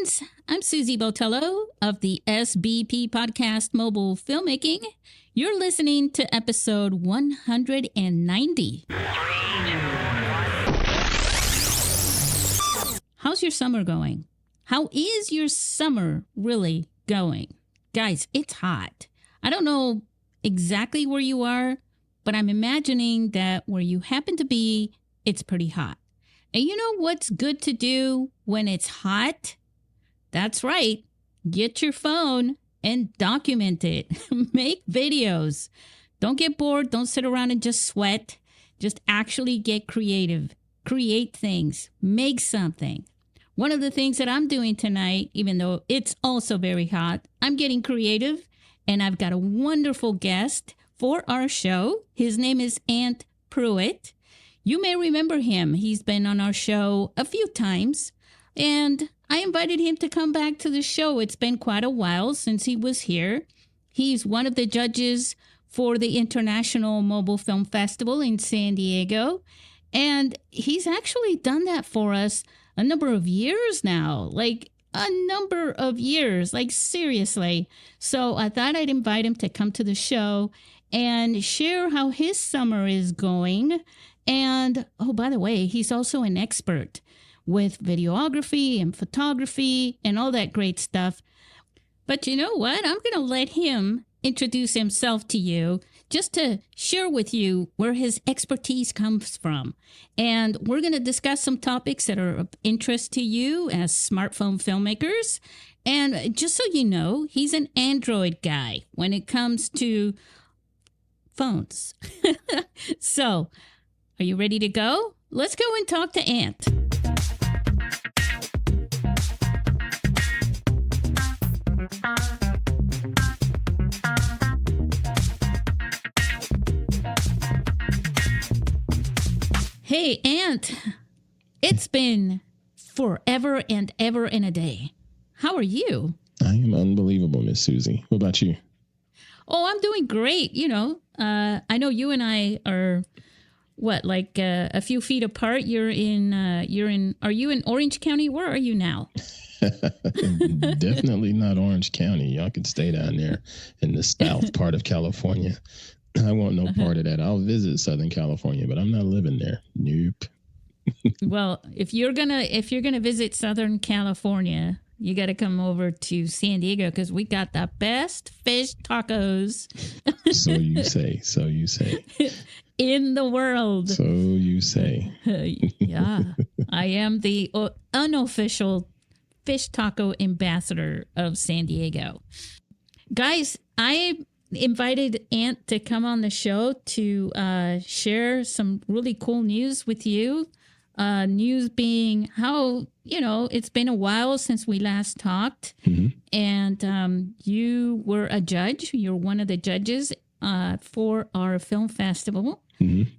friends. I'm Susie Botello of the SBP Podcast Mobile Filmmaking. You're listening to episode 190. How's your summer going? How is your summer really going? Guys, it's hot. I don't know exactly where you are, but I'm imagining that where you happen to be, it's pretty hot. And you know what's good to do when it's hot? That's right. Get your phone and document it. Make videos. Don't get bored. Don't sit around and just sweat. Just actually get creative. Create things. Make something. One of the things that I'm doing tonight, even though it's also very hot, I'm getting creative. And I've got a wonderful guest for our show. His name is Pruitt. You may remember him. He's been on our show a few times, and I invited him to come back to the show. It's been quite a while since he was here. He's one of the judges for the International Mobile Film Festival in San Diego, and he's actually done that for us a number of years now, like seriously. So I thought I'd invite him to come to the show and share how his summer is going. And, oh, by the way, he's also an expert with videography and photography and all that great stuff. But you know what? I'm going to let him introduce himself to you just to share with you where his expertise comes from. And we're going to discuss some topics that are of interest to you as smartphone filmmakers. And just so you know, he's an Android guy when it comes to phones. So, are you ready to go? Let's go and talk to Ant. Hey, Ant. It's been forever and ever and a day. How are you? I am unbelievable, Miss Susie. What about you? Oh, I'm doing great. You know, I know you and I are... a few feet apart? Are you in Orange County? Where are you now? Definitely not Orange County. Y'all can stay down there in the south part of California. I want no part of that. I'll visit Southern California, but I'm not living there. Nope. Well, if you're gonna visit Southern California, you got to come over to San Diego because we got the best fish tacos. So you say. In the world. So you say. Yeah. I am the unofficial fish taco ambassador of San Diego. Guys, I invited Ant to come on the show to share some really cool news with you. News being how, it's been a while since we last talked. Mm-hmm. And you were a judge. You're one of the judges for our film festival. Mm-hmm.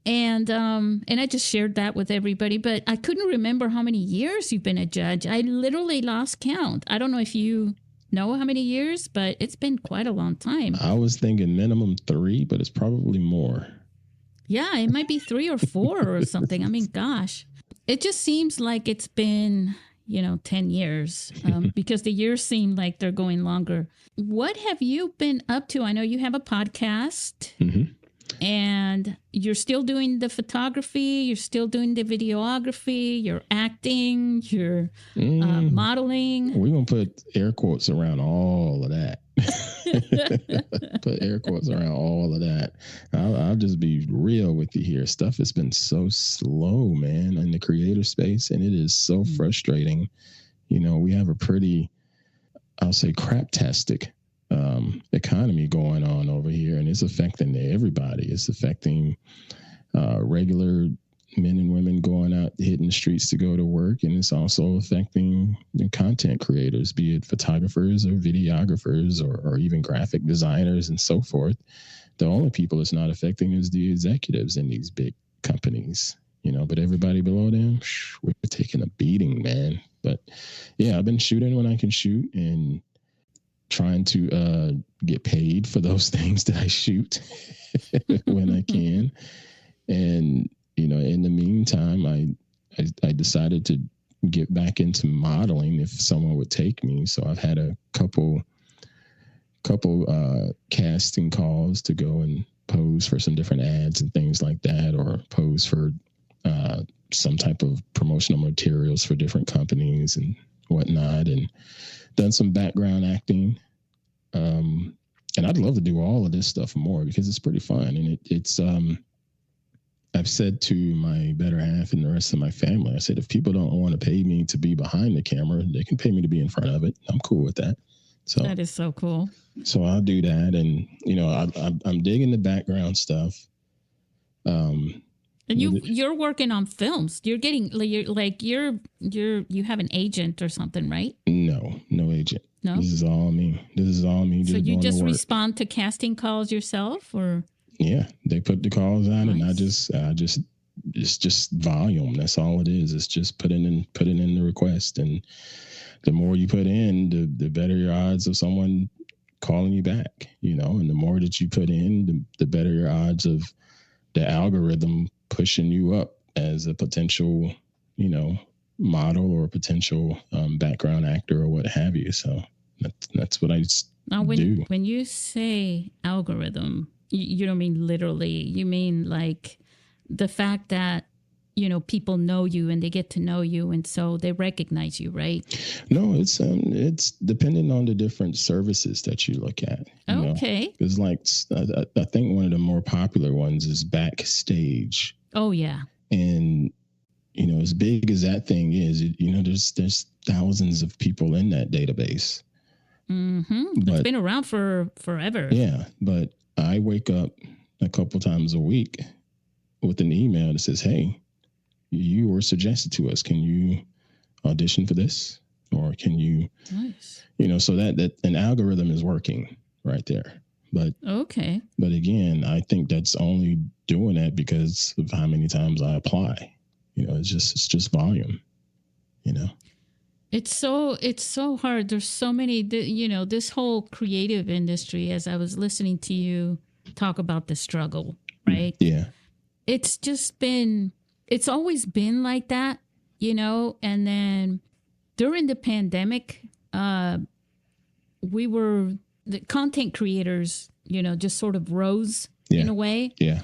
And I just shared that with everybody, but I couldn't remember how many years you've been a judge. I literally lost count. I don't know if you know how many years, but it's been quite a long time. I was thinking minimum 3, but it's probably more. Yeah, it might be 3 or 4 or something. I mean, gosh, it just seems like it's been, 10 years because the years seem like they're going longer. What have you been up to? I know you have a podcast. Mm-hmm. And you're still doing the photography, you're still doing the videography, you're acting, you're modeling. We're going to put air quotes around all of that. Put air quotes around all of that. I'll just be real with you here. Stuff has been so slow, man, in the creator space, and it is so frustrating. We have a pretty, I'll say, craptastic economy going on over here, and it's affecting everybody. It's affecting regular men and women going out, hitting the streets to go to work, and it's also affecting the content creators, be it photographers or videographers or even graphic designers and so forth. The only people it's not affecting is the executives in these big companies, but everybody below them, we're taking a beating, man. But yeah, I've been shooting when I can shoot and trying to get paid for those things that I shoot when I can. And, in the meantime, I decided to get back into modeling if someone would take me. So I've had a couple casting calls to go and pose for some different ads and things like that, or pose for some type of promotional materials for different companies and whatnot, and done some background acting. And I'd love to do all of this stuff more because it's pretty fun. And it's I've said to my better half and the rest of my family, I said, if people don't want to pay me to be behind the camera, they can pay me to be in front of it. I'm cool with that. So that is so cool. So I'll do that. And, I'm digging the background stuff. And you're working on films. You're getting you have an agent or something, right? No agent. No, this is all me. So you just respond to casting calls yourself, or? Yeah, they put the calls out, nice. And I just it's just volume. That's all it is. It's just putting in the request, and the more you put in, the better your odds of someone calling you back. And the more that you put in, the better your odds of the algorithm pushing you up as a potential, model or potential background actor or what have you. So that's what I do. When you say algorithm, you don't mean literally. You mean like the fact that, people know you and they get to know you, and so they recognize you, right? No, it's depending on the different services that you look at. Okay. Because I think one of the more popular ones is Backstage. Oh yeah. And as big as that thing is, there's thousands of people in that database. Mm-hmm. It's been around for forever. Yeah, but I wake up a couple times a week with an email that says, "Hey, you were suggested to us. Can you audition for this? Or can you?" Nice. So that an algorithm is working right there. But okay. But again, I think that's only doing that because of how many times I apply. It's just volume. It's so hard. There's so many, this whole creative industry, as I was listening to you talk about the struggle, right? Yeah. It's always been like that, and then during the pandemic, the content creators, just sort of rose in a way. Yeah.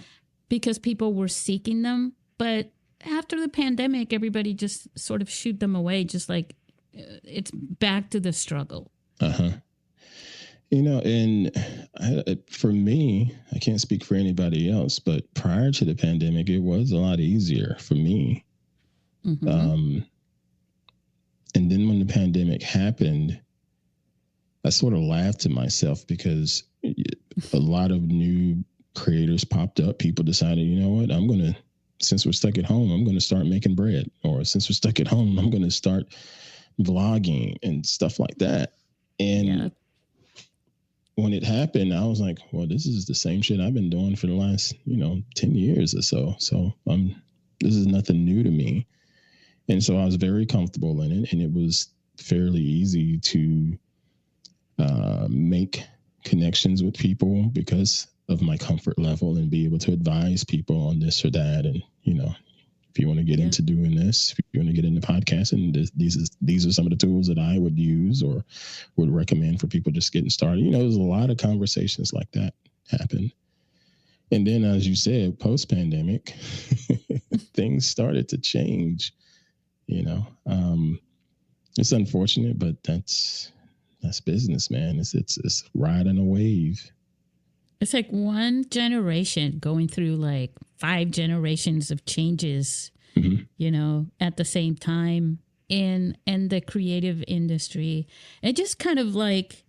Because people were seeking them. But after the pandemic, everybody just sort of shooed them away, just like it's back to the struggle. Uh-huh. And for me, I can't speak for anybody else, but prior to the pandemic, it was a lot easier for me. Mm-hmm. And then when the pandemic happened, I sort of laughed to myself because a lot of new creators popped up. People decided, you know what, since we're stuck at home, I'm going to start making bread. Or since we're stuck at home, I'm going to start vlogging and stuff like that. And when it happened, I was like, well, this is the same shit I've been doing for the last, 10 years or so. So this is nothing new to me. And so I was very comfortable in it. And it was fairly easy to make connections with people because of my comfort level and be able to advise people on this or that. And, if you want to get into doing this, if you want to get into podcasting, these are some of the tools that I would use or would recommend for people just getting started. There's a lot of conversations like that happen. And then, as you said, post-pandemic, things started to change, It's unfortunate, but that's business, man. It's riding a wave. It's like one generation going through like 5 generations of changes, at the same time in the creative industry. It just kind of like,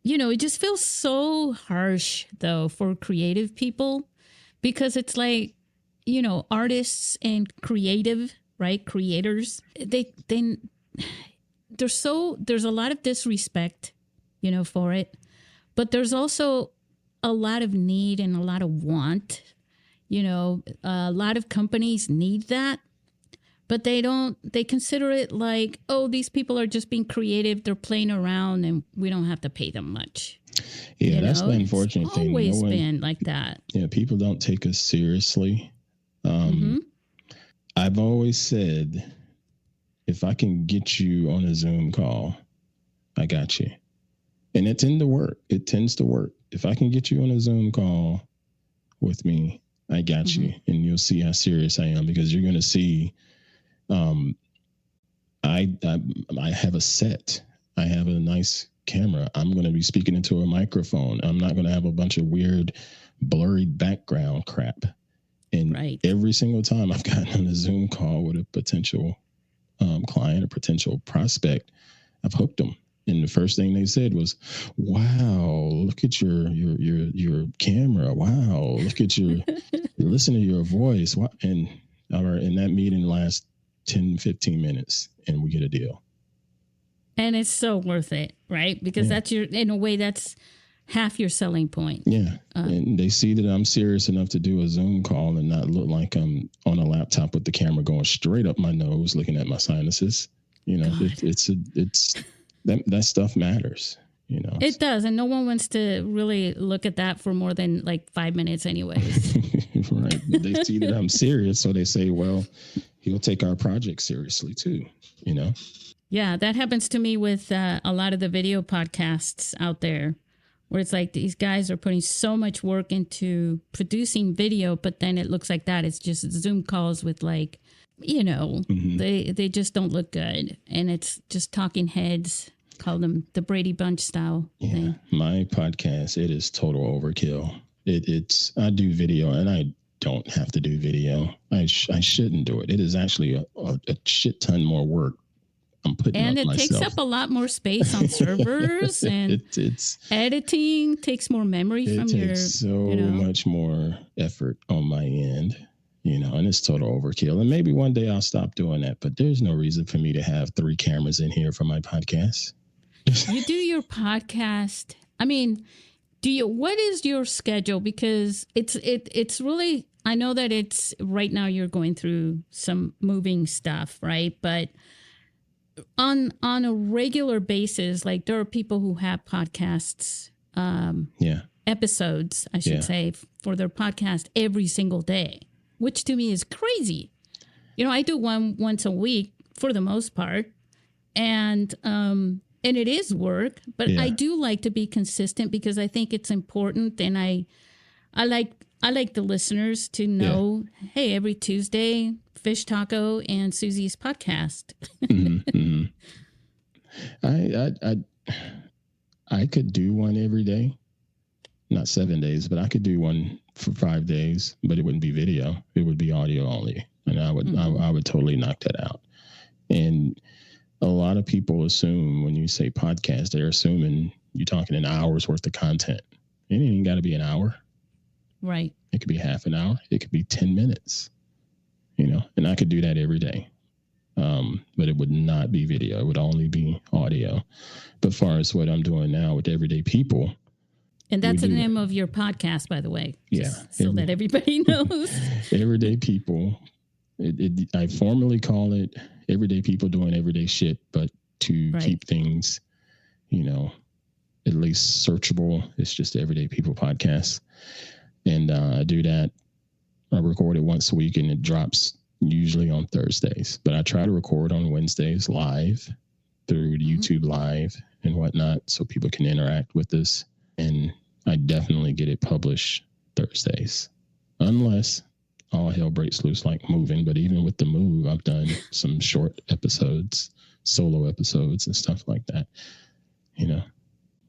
it just feels so harsh though for creative people because it's like, artists and creators, there's a lot of disrespect, for it, but there's also a lot of need and a lot of want. A lot of companies need that, but they consider it like, oh, these people are just being creative. They're playing around and we don't have to pay them much. Yeah, that's the unfortunate thing. It's always been like that. Yeah, people don't take us seriously. I've always said, if I can get you on a Zoom call, I got you. And it tends to work. It tends to work. If I can get you on a Zoom call with me, I got you. And you'll see how serious I am, because you're going to see, I have a set. I have a nice camera. I'm going to be speaking into a microphone. I'm not going to have a bunch of weird, blurry background crap. And every single time I've gotten on a Zoom call with a potential client or potential prospect, I've hooked them. And the first thing they said was, "Wow, look at your camera. Wow, look at listen to your voice." And that meeting lasts 10, 15 minutes, and we get a deal. And it's so worth it, right? Because that's in a way, that's half your selling point. Yeah. And they see that I'm serious enough to do a Zoom call and not look like I'm on a laptop with the camera going straight up my nose, looking at my sinuses. You know, that stuff matters, you know. It does. And no one wants to really look at that for more than like 5 minutes anyways. Right. They see that I'm serious. So they say, well, he'll take our project seriously too, you know. Yeah, that happens to me with a lot of the video podcasts out there, where it's like these guys are putting so much work into producing video, but then it looks like that. It's just Zoom calls with like, you know, they just don't look good. And it's just talking heads, call them the Brady Bunch style thing. My podcast, it is total overkill. I do video, and I don't have to do video. I shouldn't do it. It is actually a shit ton more work. I'm putting and up it myself. Takes up a lot more space on servers, and it's editing takes more memory from your. It takes so much more effort on my end, you know, and it's total overkill. And maybe one day I'll stop doing that, but there's no reason for me to have 3 cameras in here for my podcast. You do your podcast. I mean, what is your schedule? Because it's really, I know that it's right now you're going through some moving stuff, right? But on a regular basis, like there are people who have podcasts, episodes, I should say, for their podcast every single day, which to me is crazy. You know, I do one once a week for the most part, and it is work, but I do like to be consistent because I think it's important, and I like the listeners to know, hey, every Tuesday, Fish Taco and Susie's podcast. I could do one every day, not 7 days, but I could do one for 5 days, but it wouldn't be video. It would be audio only. And I would totally knock that out. And a lot of people assume when you say podcast, they're assuming you're talking an hour's worth of content. It ain't even got to be an hour. Right. It could be half an hour. It could be 10 minutes, you know, and I could do that every day. But it would not be video. It would only be audio. But far as what I'm doing now with Everyday People. And that's the name of your podcast, by the way. So that everybody knows. Everyday People. I formally call it Everyday People Doing Everyday Shit, but to keep things, you know, at least searchable, it's just Everyday People Podcast. And I do that. I record it once a week, and it drops usually on Thursdays. But I try to record on Wednesdays live through YouTube Live and whatnot, so people can interact with us. And I definitely get it published Thursdays, unless all hell breaks loose like moving. But even with the move, I've done some short episodes, solo episodes and stuff like that, you know.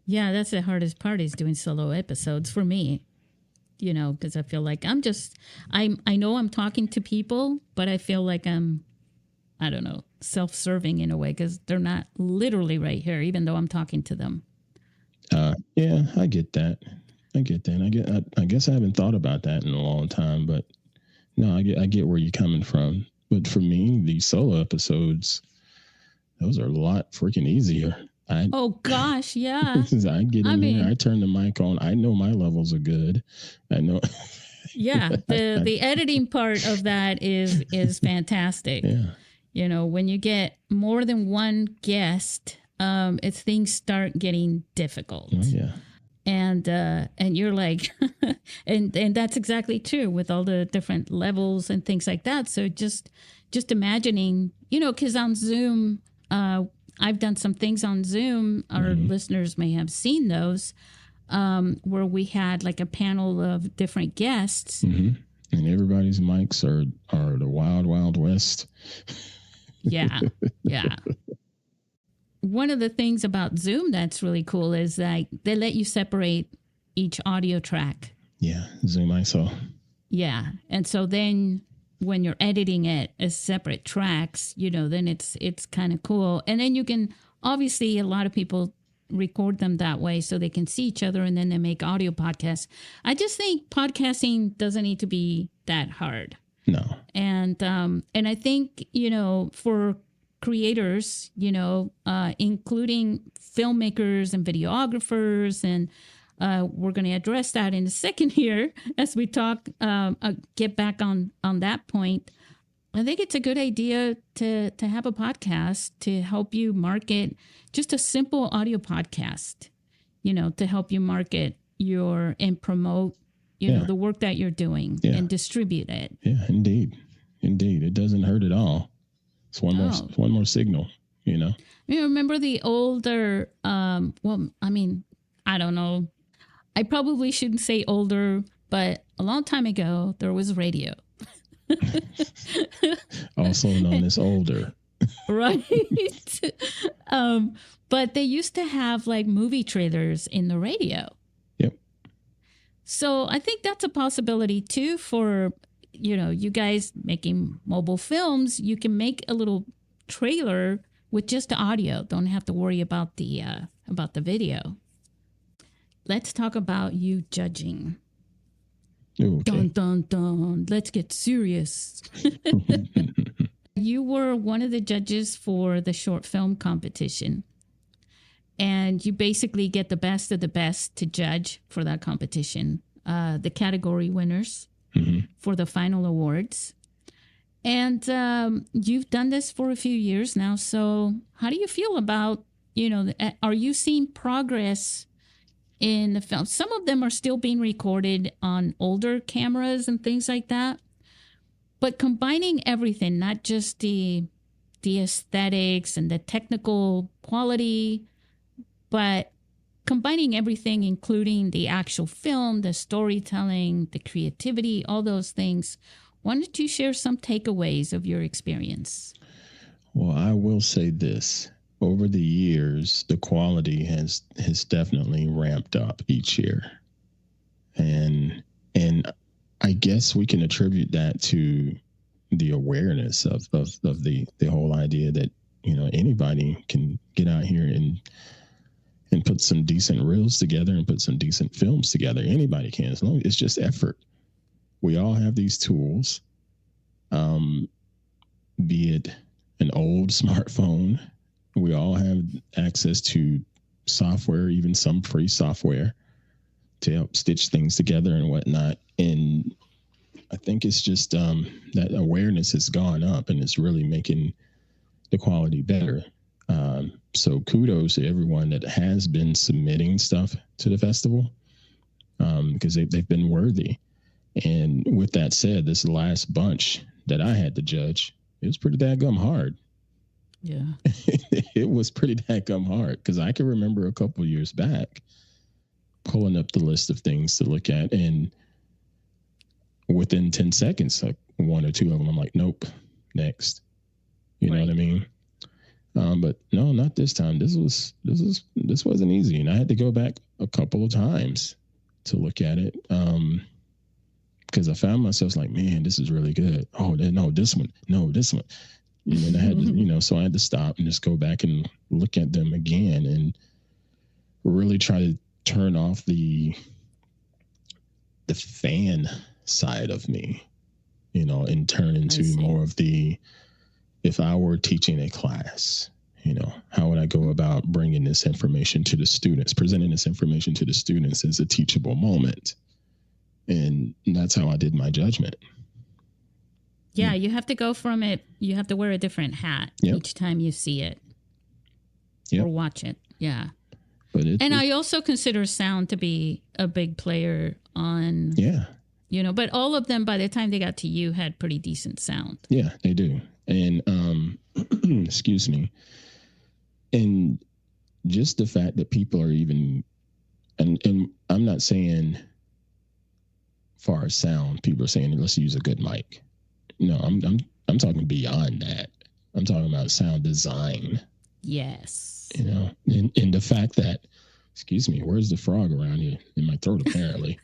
Yeah, that's the hardest part, is doing solo episodes for me, you know, because I feel like I know I'm talking to people, but I feel like I'm, I don't know, self-serving in a way, because they're not literally right here, even though I'm talking to them. Yeah, I get that. I guess I haven't thought about that in a long time, but no, I get where you're coming from. But for me, these solo episodes, those are a lot freaking easier. Oh gosh, yeah. I get in there, I turn the mic on. I know my levels are good. I know. Yeah, the editing part of that is fantastic. Yeah. You know, when you get more than one guest, things start getting difficult. Oh, yeah. And you're like, and that's exactly true with all the different levels and things like that. So just just imagining, because on Zoom, I've done some things on Zoom. Our listeners may have seen those, where we had like a panel of different guests. And everybody's mics are the wild, wild west. Yeah. One of the things about Zoom that's really cool is that they let you separate each audio track. Yeah, Zoom ISO. Yeah. And so then when you're editing it as separate tracks, then it's kind of cool. And then you can, obviously, a lot of people record them that way so they can see each other, and then they make audio podcasts. I just think podcasting doesn't need to be that hard. No. And I think, for creators, including filmmakers and videographers, and we're going to address that in a second here as we talk, get back on that point. I think it's a good idea to have a podcast to help you market, just a simple audio podcast, to help you market and promote, the work that you're doing and distribute it. Yeah, indeed. It doesn't hurt at all. It's one more signal, You remember the older, I don't know. I probably shouldn't say older, but a long time ago, there was radio. Also known as older. Right. But they used to have like movie trailers in the radio. Yep. So I think that's a possibility too for, you guys making mobile films. You can make a little trailer with just the audio. Don't have to worry about the video. Let's talk about you judging. Okay. Dun, dun, dun. Let's get serious. You were one of the judges for the short film competition. And you basically get the best of the best to judge for that competition. The category winners for the final awards. And you've done this for a few years now. So how do you feel about, are you seeing progress in the film? Some of them are still being recorded on older cameras and things like that. But combining everything, not just the aesthetics and the technical quality, but combining everything, including the actual film, the storytelling, the creativity, all those things. Why don't you share some takeaways of your experience? Well, I will say this. Over the years, the quality has definitely ramped up each year. And I guess we can attribute that to the awareness of the whole idea that, anybody can get out here and put some decent reels together and put some decent films together. Anybody can, as long as it's just effort. We all have these tools, be it an old smartphone. We all have access to software, even some free software, to help stitch things together and whatnot. And I think it's just that awareness has gone up, and it's really making the quality better. So kudos to everyone that has been submitting stuff to the festival, because they've been worthy. And with that said, this last bunch that I had to judge, it was pretty daggum hard. Yeah. It was pretty daggum hard, because I can remember a couple years back pulling up the list of things to look at, and within 10 seconds, like one or two of them, I'm like, nope, next. You know what I mean? But no, not this time. This wasn't easy, and I had to go back a couple of times to look at it, because I found myself like, man, this is really good. Oh, no, this one. No, this one. And I had to, so I had to stop and just go back and look at them again and really try to turn off the fan side of me, and turn into more of the, if I were teaching a class, how would I go about bringing this information to the students, presenting this information to the students as a teachable moment? And that's how I did my judgment. Yeah, you have to go from it. You have to wear a different hat each time you see it or watch it. Yeah. But I also consider sound to be a big player on, but all of them, by the time they got to you, had pretty decent sound. Yeah, they do. And excuse me. And just the fact that people are even, and I'm not saying far as sound, people are saying let's use a good mic. No, I'm talking beyond that. I'm talking about sound design. Yes. You know, and the fact that, excuse me, where's the frog around here in my throat? Apparently,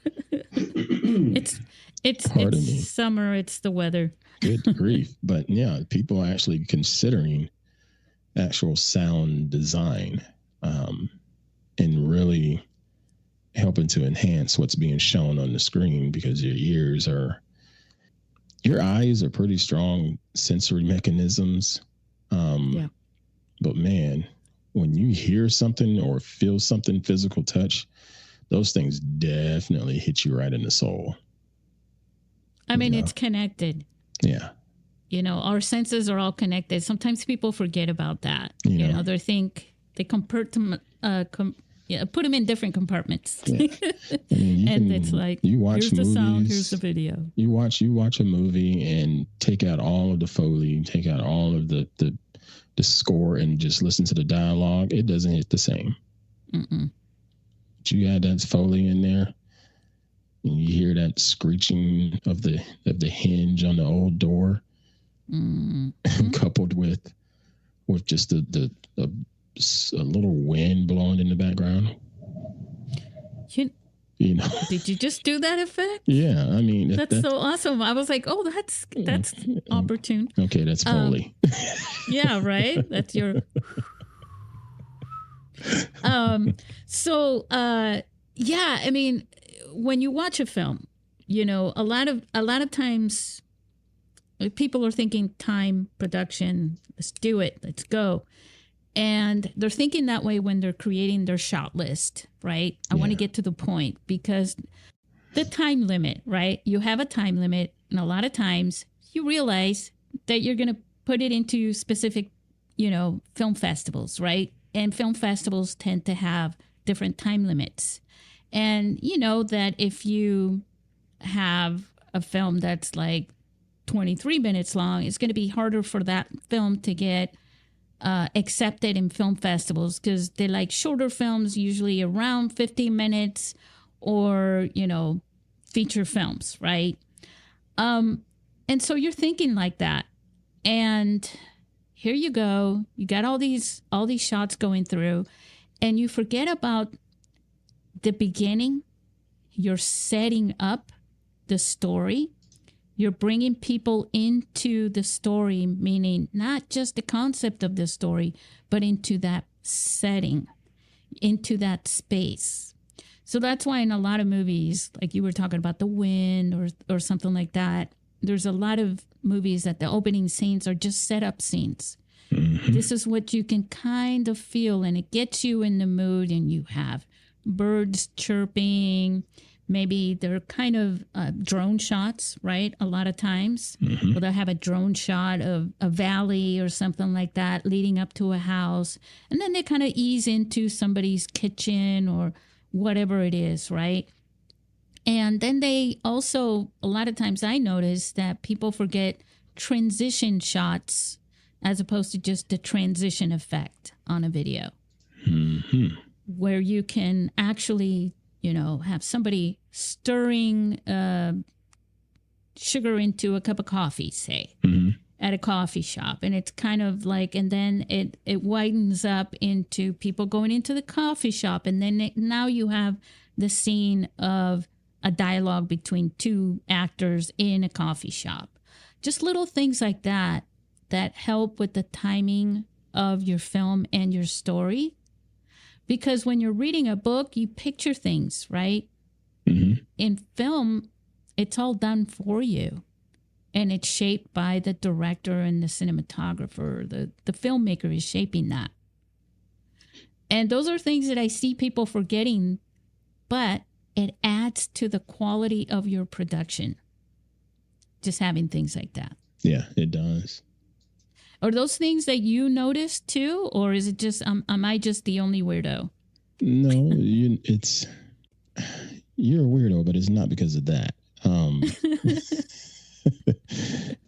it's summer. It's the weather. Good grief! But yeah, people are actually considering actual sound design, and really helping to enhance what's being shown on the screen, because your eyes are pretty strong sensory mechanisms. Yeah. But man, when you hear something or feel something, physical touch, those things definitely hit you right in the soul. I mean, it's connected. Yeah. You know, our senses are all connected. Sometimes people forget about that. Yeah. You know, they put them in different compartments. Yeah. I mean, and it's like, here's the sound, here's the video. You watch a movie and take out all of the Foley, take out all of the score, and just listen to the dialogue. It doesn't hit the same. Mm-mm. But you add that Foley in there, and you hear that screeching of the hinge on the old door, coupled with just a little wind blowing in the background. You know, did you just do that effect? Yeah, I mean that's so awesome. I was like, oh, that's opportune. Okay, that's Foley. Yeah, right. That's your. Yeah, I mean, when you watch a film, you know, a lot of times people are thinking time, production, let's do it, let's go. And they're thinking that way when they're creating their shot list, right? I want to get to the point, because the time limit, right? You have a time limit, and a lot of times you realize that you're going to put it into specific, you know, film festivals, right? And film festivals tend to have different time limits. And you know that if you have a film that's like 23 minutes long, it's going to be harder for that film to get accepted in film festivals, because they like shorter films, usually around 15 minutes, or, you know, feature films, right? And so you're thinking like that. And here you go. You got all these shots going through, and you forget about the beginning. You're setting up the story. You're bringing people into the story, meaning not just the concept of the story, but into that setting, into that space. So that's why in a lot of movies, like you were talking about The Wind or something like that, there's a lot of movies that the opening scenes are just setup scenes. Mm-hmm. This is what you can kind of feel, and it gets you in the mood, and you have birds chirping. Maybe they're kind of drone shots, right? A lot of times. Mm-hmm. Or they'll have a drone shot of a valley or something like that leading up to a house. And then they kind of ease into somebody's kitchen or whatever it is, right? And then they also, a lot of times I notice that people forget transition shots as opposed to just the transition effect on a video. Mm-hmm. Where you can actually, you know, have somebody stirring sugar into a cup of coffee, say, at a coffee shop. And it's kind of like, and then it widens up into people going into the coffee shop. And then now you have the scene of a dialogue between two actors in a coffee shop. Just little things like that help with the timing of your film and your story. Because when you're reading a book, you picture things, right? Mm-hmm. In film, it's all done for you. And it's shaped by the director and the cinematographer. The filmmaker is shaping that. And those are things that I see people forgetting, but it adds to the quality of your production. Just having things like that. Yeah, it does. Are those things that you notice too? Or is it just, am I just the only weirdo? No, you're a weirdo, but it's not because of that.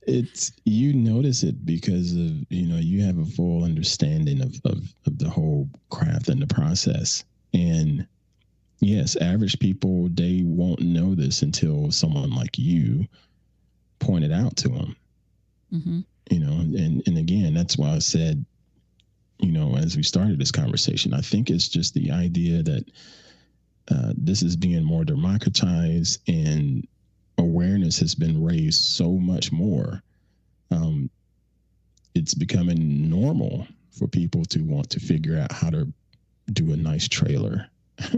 it's, you notice it because of, you have a full understanding of the whole craft and the process. And yes, average people, they won't know this until someone like you pointed out to them. Mm-hmm. And again, that's why I said, as we started this conversation, I think it's just the idea that this is being more democratized and awareness has been raised so much more. It's becoming normal for people to want to figure out how to do a nice trailer,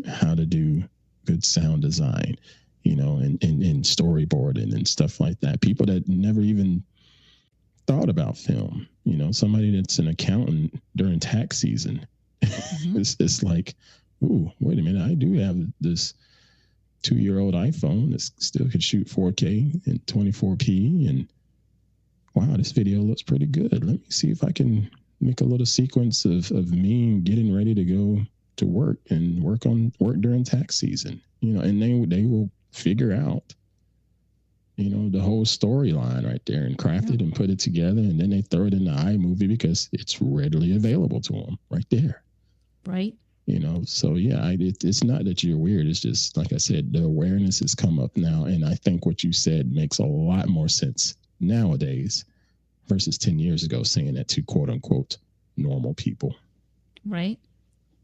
how to do good sound design, and storyboarding and stuff like that. People that never even thought about film, somebody that's an accountant during tax season. Mm-hmm. It's like, ooh, wait a minute, I do have this 2-year-old iPhone that still could shoot 4K and 24p, and wow, this video looks pretty good. Let me see if I can make a little sequence of me getting ready to go to work and work during tax season, and they will figure out, the whole storyline right there and craft it and put it together, and then they throw it in the iMovie because it's readily available to them right there. Right. So yeah, it's not that you're weird. It's just, like I said, the awareness has come up now. And I think what you said makes a lot more sense nowadays versus 10 years ago, saying that to quote unquote normal people. Right.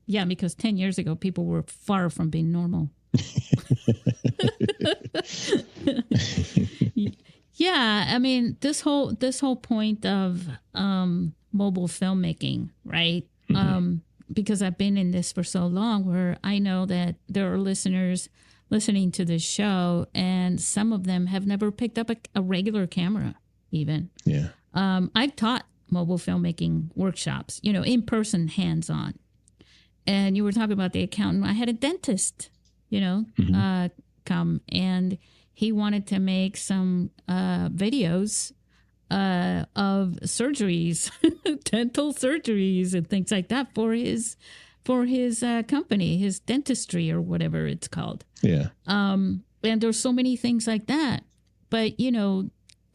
Yeah. Because 10 years ago, people were far from being normal. Yeah. I mean, this whole point of mobile filmmaking, right? Mm-hmm. Because I've been in this for so long, where I know that there are listeners listening to this show, and some of them have never picked up a regular camera even. Yeah. I've taught mobile filmmaking workshops, in person, hands-on. And you were talking about the accountant. I had a dentist, mm-hmm. Come, and he wanted to make some videos of surgeries, dental surgeries and things like that for his company, his dentistry or whatever it's called. Yeah. And there's so many things like that. But,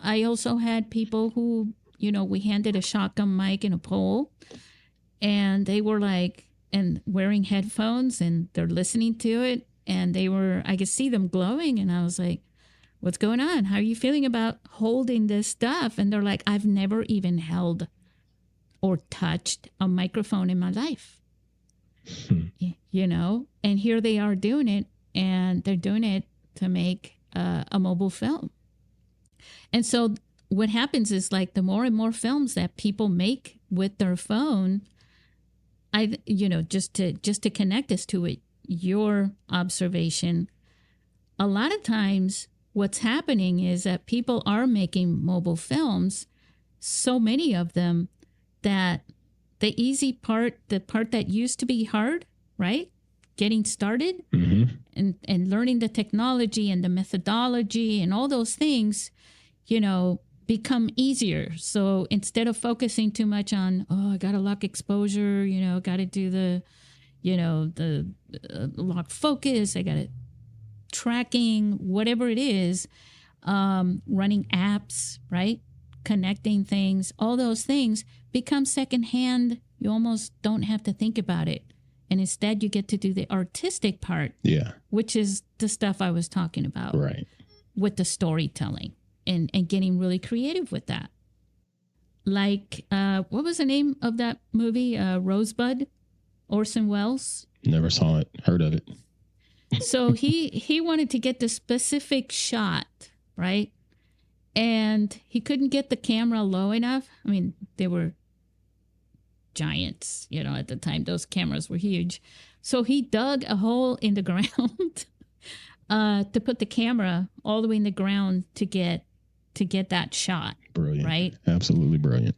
I also had people who, we handed a shotgun mic and a pole, and they were wearing headphones, and they're listening to it, and I could see them glowing, and I was like, what's going on? How are you feeling about holding this stuff? And they're like, I've never even held or touched a microphone in my life. And here they are doing it, and they're doing it to make a mobile film. And so what happens is, the more and more films that people make with their phone, just to connect us to it, your observation, a lot of times what's happening is that people are making mobile films, so many of them, that the easy part, the part that used to be hard, right? Getting started, mm-hmm. and learning the technology and the methodology and all those things, become easier. So instead of focusing too much on, I got to lock exposure, got to do the lock focus, I got to tracking, whatever it is, running apps, right? Connecting things, all those things become secondhand. You almost don't have to think about it. And instead you get to do the artistic part. Yeah. Which is the stuff I was talking about. Right. With the storytelling and getting really creative with that. What was the name of that movie? Rosebud? Orson Welles? Never saw it. Heard of it. So he wanted to get the specific shot, right? And he couldn't get the camera low enough. I mean, they were giants, at the time. Those cameras were huge. So he dug a hole in the ground to put the camera all the way in the ground to get that shot. Brilliant. Right? Absolutely brilliant.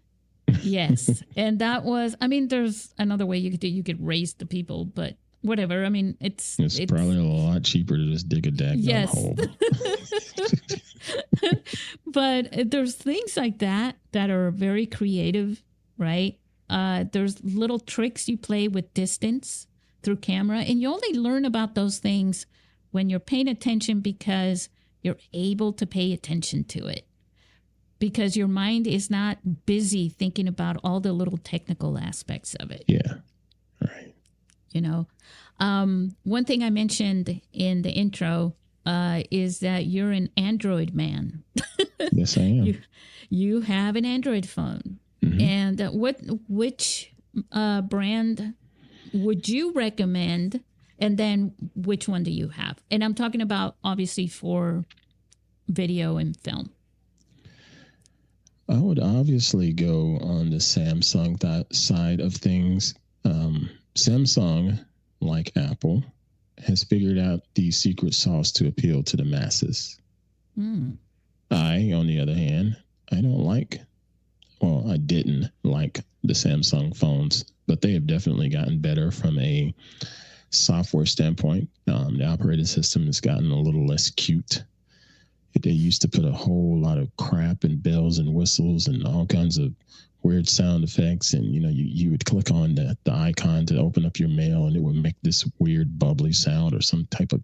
Yes. And that was, there's another way you could do. You could raise the people, but whatever. It's probably a lot cheaper to just dig a daggone hole. But there's things like that are very creative, right? There's little tricks you play with distance through camera, and you only learn about those things when you're paying attention, because you're able to pay attention to it. because your mind is not busy thinking about all the little technical aspects of it. Yeah. Right. You know, one thing I mentioned in the intro is that you're an Android man. Yes, I am. You have an Android phone. Mm-hmm. And which brand would you recommend? And then which one do you have? And I'm talking about obviously for video and film. I would obviously go on the Samsung side of things. Samsung, like Apple, has figured out the secret sauce to appeal to the masses. I, on the other hand, I didn't like the Samsung phones, but they have definitely gotten better from a software standpoint. The operating system has gotten a little less cute. They used to put a whole lot of crap and bells and whistles and all kinds of weird sound effects. And, you would click on the icon to open up your mail and it would make this weird bubbly sound or some type of.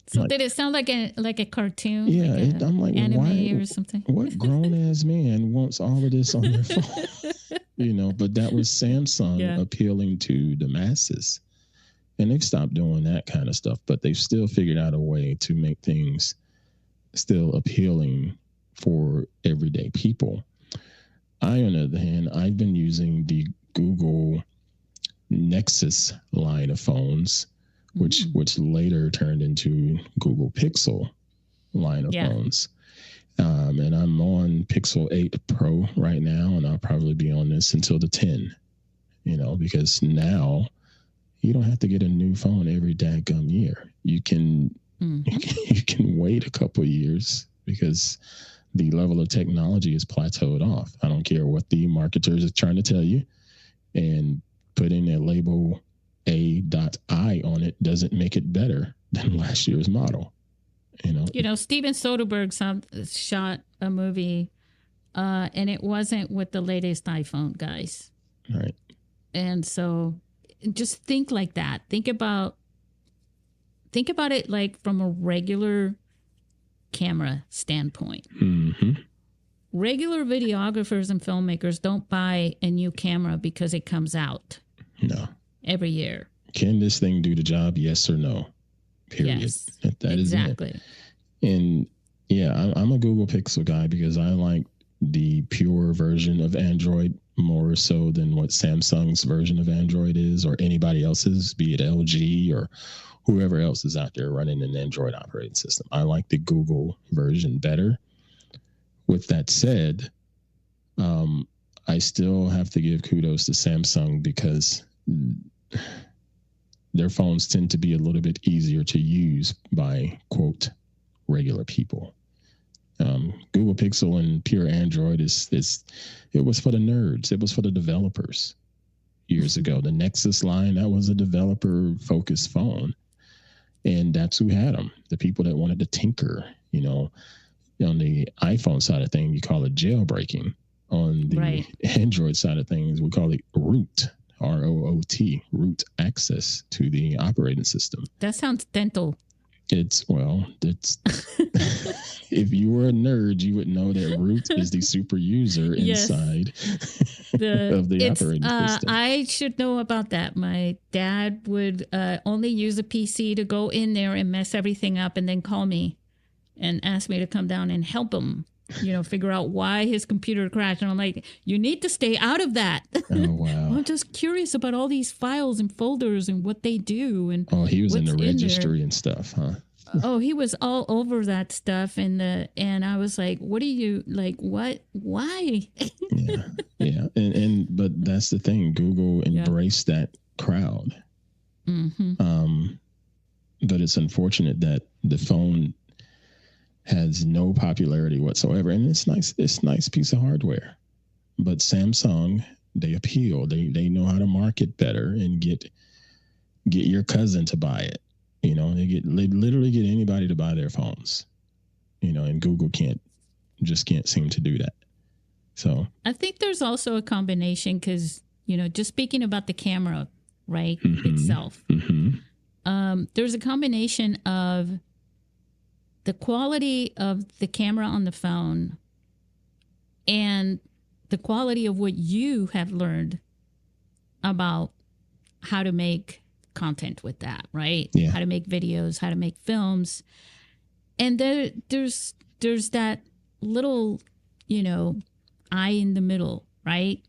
So did it sound like a cartoon? Yeah. Like I'm like, anime why, or something? What grown ass man wants all of this on their phone? But that was Samsung appealing to the masses. And they've stopped doing that kind of stuff, but they've still figured out a way to make things still appealing for everyday people. On the other hand, I've been using the Google Nexus line of phones, which later turned into Google Pixel line of phones. And I'm on Pixel 8 Pro right now, and I'll probably be on this until the 10, because now you don't have to get a new phone every daggum year. You can wait a couple of years because the level of technology is plateaued off. I don't care what the marketers are trying to tell you, and putting a label A.I on it doesn't make it better than last year's model. Steven Soderbergh shot a movie, and it wasn't with the latest iPhone, guys. Right. And so just think like that. Think about it like from a regular camera standpoint. Mm-hmm. Regular videographers and filmmakers don't buy a new camera because it comes out. No. Every year. Can this thing do the job? Yes or no? Period. Yes. That is exactly. it. And I'm a Google Pixel guy because I like the pure version of Android more so than what Samsung's version of Android is, or anybody else's, be it LG or whoever else is out there running an Android operating system. I like the Google version better. With that said, I still have to give kudos to Samsung because their phones tend to be a little bit easier to use by, quote, regular people. Google Pixel and pure Android it was for the nerds. It was for the developers years ago. The Nexus line, that was a developer focused phone. And that's who had them. The people that wanted to tinker, on the iPhone side of things, you call it jailbreaking. On the Android side of things, we call it root, ROOT, root access to the operating system. That sounds dental. It's if you were a nerd, you would know that root is the super user inside of the operating system. I should know about that. My dad would only use a PC to go in there and mess everything up and then call me and ask me to come down and help him, figure out why his computer crashed. And I'm like, you need to stay out of that. Oh, wow. I'm just curious about all these files and folders and what they do. And he was in the registry and stuff, huh? Oh, he was all over that stuff. And I was like, what are you like? What? Why? Yeah. But that's the thing. Google embraced that crowd. Mm-hmm. But it's unfortunate that the phone has no popularity whatsoever. And it's nice. It's a nice piece of hardware. But Samsung, they appeal. They know how to market better and get your cousin to buy it. They literally get anybody to buy their phones. And Google can't seem to do that. So I think there's also a combination because, just speaking about the camera, right, itself, there's a combination of the quality of the camera on the phone and the quality of what you have learned about how to make content with that, right? Yeah. How to make videos, how to make films. And there's that little, eye in the middle, right?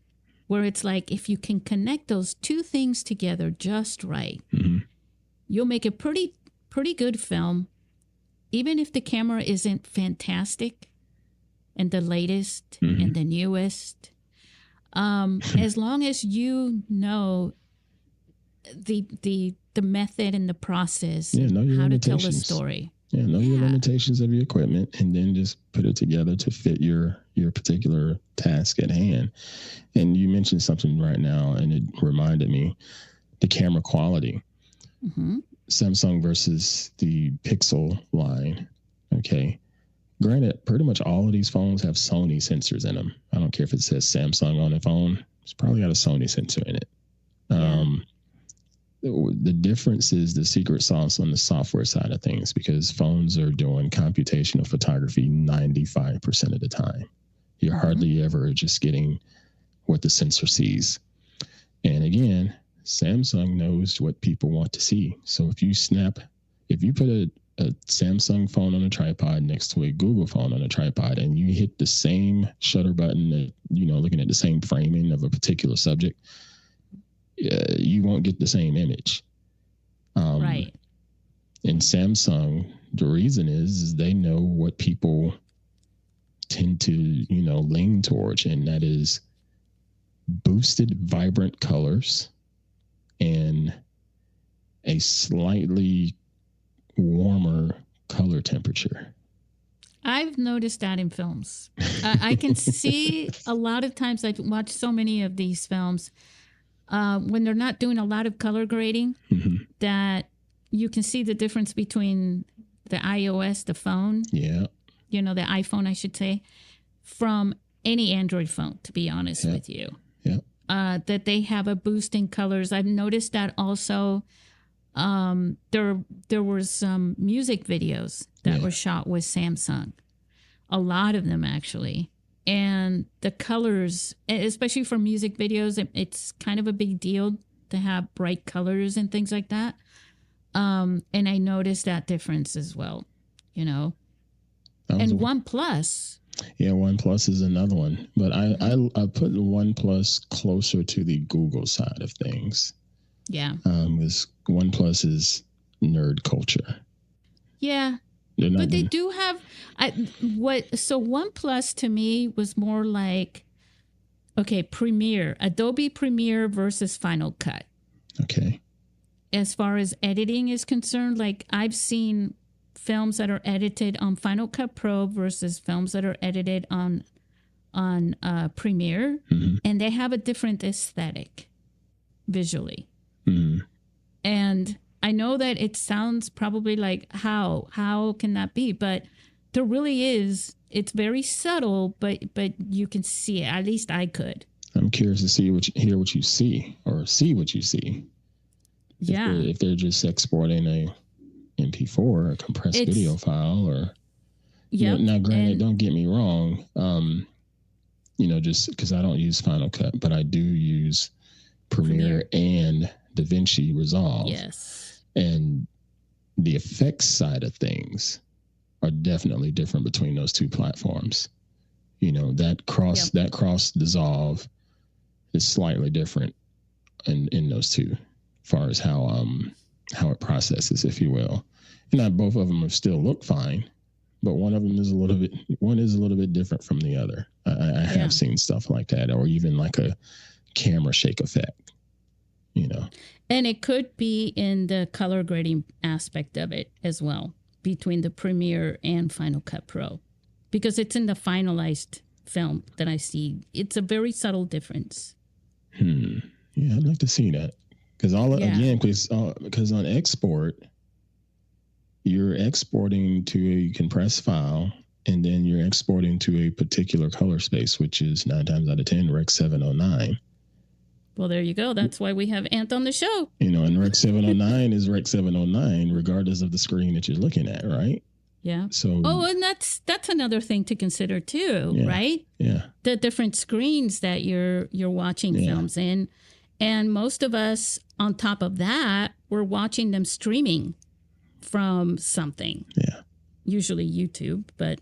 Where it's like, if you can connect those two things together just right, you'll make a pretty good film, even if the camera isn't fantastic and the latest and the newest. As long as you know the method and the process, how to tell the story. Yeah, know your limitations of your equipment, and then just put it together to fit your particular task at hand. And you mentioned something right now, and it reminded me, the camera quality. Samsung versus the Pixel line. Okay. Granted, pretty much all of these phones have Sony sensors in them. I don't care if it says Samsung on the phone. It's probably got a Sony sensor in it. The difference is the secret sauce on the software side of things, because phones are doing computational photography 95% of the time. You're hardly ever just getting what the sensor sees. And again, Samsung knows what people want to see. So if you put a Samsung phone on a tripod next to a Google phone on a tripod, and you hit the same shutter button, looking at the same framing of a particular subject, you won't get the same image. Right. And Samsung, the reason is they know what people tend to, lean towards, and that is boosted, vibrant colors and a slightly warmer color temperature. I've noticed that in films. I can see a lot of times, I've watched so many of these films, when they're not doing a lot of color grading, that you can see the difference between the iOS, the phone, the iPhone, I should say, from any Android phone, to be honest with you. That they have a boost in colors. I've noticed that also. There were some music videos that were shot with Samsung, a lot of them actually. And the colors, especially for music videos, it's kind of a big deal to have bright colors and things like that. And I noticed that difference as well, And OnePlus. Yeah, OnePlus is another one. But I put the OnePlus closer to the Google side of things. Yeah. Because OnePlus is nerd culture. Yeah. But they do have so OnePlus to me was more like, Premiere, Adobe Premiere versus Final Cut. Okay. As far as editing is concerned, like I've seen films that are edited on Final Cut Pro versus films that are edited on Premiere, and they have a different aesthetic visually. And I know that it sounds probably like, how can that be? But there really is. It's very subtle, but you can see it. At least I could. I'm curious to hear what you see, or see what you see. Yeah. If they're just exporting a MP4, a compressed video file, or now granted, don't get me wrong. Just because I don't use Final Cut, but I do use Premiere and DaVinci Resolve. Yes. And the effects side of things are definitely different between those two platforms. That cross dissolve is slightly different in those two, as far as how it processes, if you will. And both of them still look fine, but one is a little bit different from the other. I have seen stuff like that, or even like a camera shake effect. And it could be in the color grading aspect of it as well, between the Premiere and Final Cut Pro, because it's in the finalized film that I see. It's a very subtle difference. Yeah, I'd like to see that, because because on export, you're exporting to a compressed file, and then you're exporting to a particular color space, which is 9 times out of 10 Rec 709. Well, there you go. That's why we have Ant on the show. And Rec 709 is Rec 709, regardless of the screen that you're looking at, right? Yeah. So, and that's another thing to consider too, right? Yeah. The different screens that you're watching films in. And most of us, on top of that, we're watching them streaming from something. Yeah. Usually YouTube, but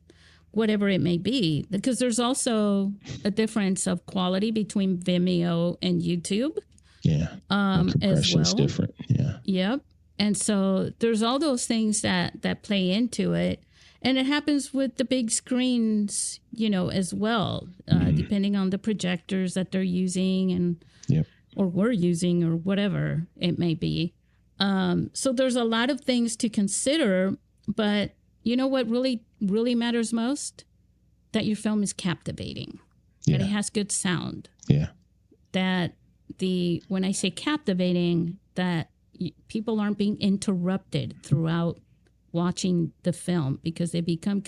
whatever it may be. Because there's also a difference of quality between Vimeo and YouTube. Yeah. As well. Different. Yeah. Yep. And so there's all those things that play into it. And it happens with the big screens, as well, depending on the projectors that they're using and or we're using or whatever it may be. So there's a lot of things to consider. But you know what really, really matters most? That your film is captivating. Yeah. That it has good sound. Yeah. That when I say captivating, that people aren't being interrupted throughout watching the film because they become